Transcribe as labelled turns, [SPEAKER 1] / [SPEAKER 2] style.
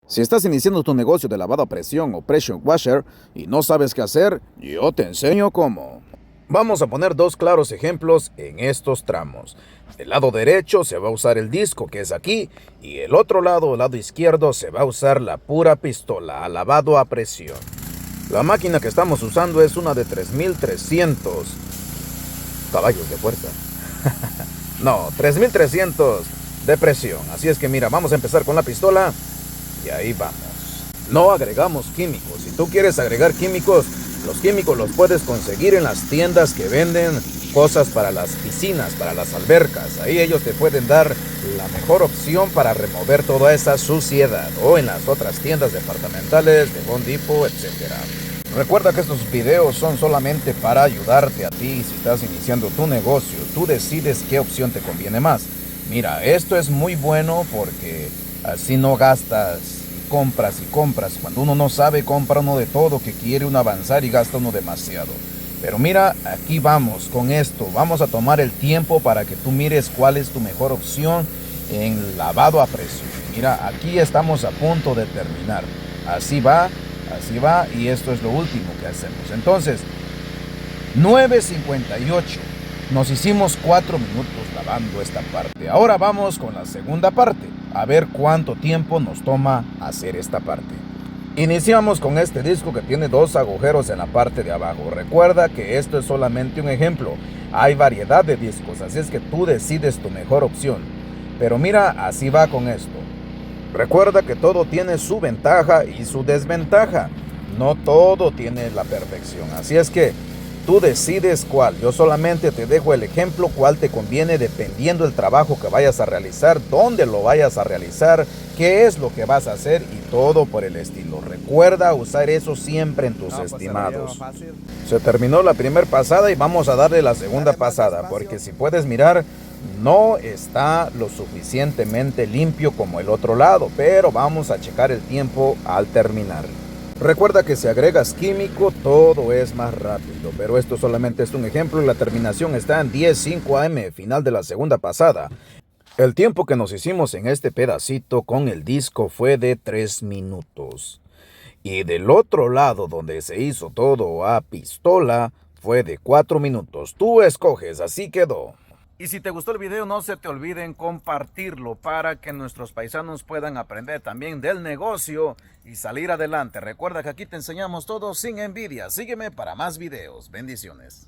[SPEAKER 1] Si estás iniciando tu negocio de lavado a presión o pressure washer y no sabes qué hacer, yo te enseño cómo. Vamos a poner dos claros ejemplos en estos tramos. Del lado derecho se va a usar el disco, que es aquí, y el otro lado, el lado izquierdo, se va a usar la pura pistola a lavado a presión. La máquina que estamos usando es una de 3300 caballos de fuerza. No, 3300 de presión. Así es que mira, vamos a empezar con la pistola y ahí vamos. No agregamos químicos. Si tú quieres agregar químicos, los químicos los puedes conseguir en las tiendas que venden cosas para las piscinas, para las albercas. Ahí ellos te pueden dar la mejor opción para remover toda esa suciedad. O en las otras tiendas departamentales de Home Depot, etc. Recuerda que estos videos son solamente para ayudarte a ti. Si estás iniciando tu negocio, tú decides qué opción te conviene más. Mira, esto es muy bueno porque así no gastas compras y compras. Cuando uno no sabe, compra uno de todo, que quiere uno avanzar y gasta uno demasiado. Pero mira, aquí vamos con esto. Vamos a tomar el tiempo para que tú mires cuál es tu mejor opción en lavado a presión. Mira, aquí estamos a punto de terminar. Así va y esto es lo último que hacemos. Entonces, 9:58. Nos hicimos 4 minutos lavando esta parte. Ahora vamos con la segunda parte. A ver cuánto tiempo nos toma hacer esta parte. Iniciamos con este disco que tiene 2 agujeros en la parte de abajo. Recuerda que esto es solamente un ejemplo. Hay variedad de discos, así es que tú decides tu mejor opción. Pero mira, así va con esto. Recuerda que todo tiene su ventaja y su desventaja. No todo tiene la perfección. Así es que tú decides cuál. Yo solamente te dejo el ejemplo cuál te conviene dependiendo del trabajo que vayas a realizar, dónde lo vayas a realizar, qué es lo que vas a hacer y todo por el estilo. Recuerda usar eso siempre en tus estimados. Se terminó la primera pasada y vamos a darle la segunda pasada, porque si puedes mirar, no está lo suficientemente limpio como el otro lado, pero vamos a checar el tiempo al terminar. Recuerda que si agregas químico, todo es más rápido, pero esto solamente es un ejemplo y la terminación está en 10:05 AM, final de la segunda pasada. El tiempo que nos hicimos en este pedacito con el disco fue de 3 minutos. Y del otro lado, donde se hizo todo a pistola, fue de 4 minutos. Tú escoges, así quedó. Y si te gustó el video, no se te olviden compartirlo para que nuestros paisanos puedan aprender también del negocio y salir adelante. Recuerda que aquí te enseñamos todo sin envidia. Sígueme para más videos. Bendiciones.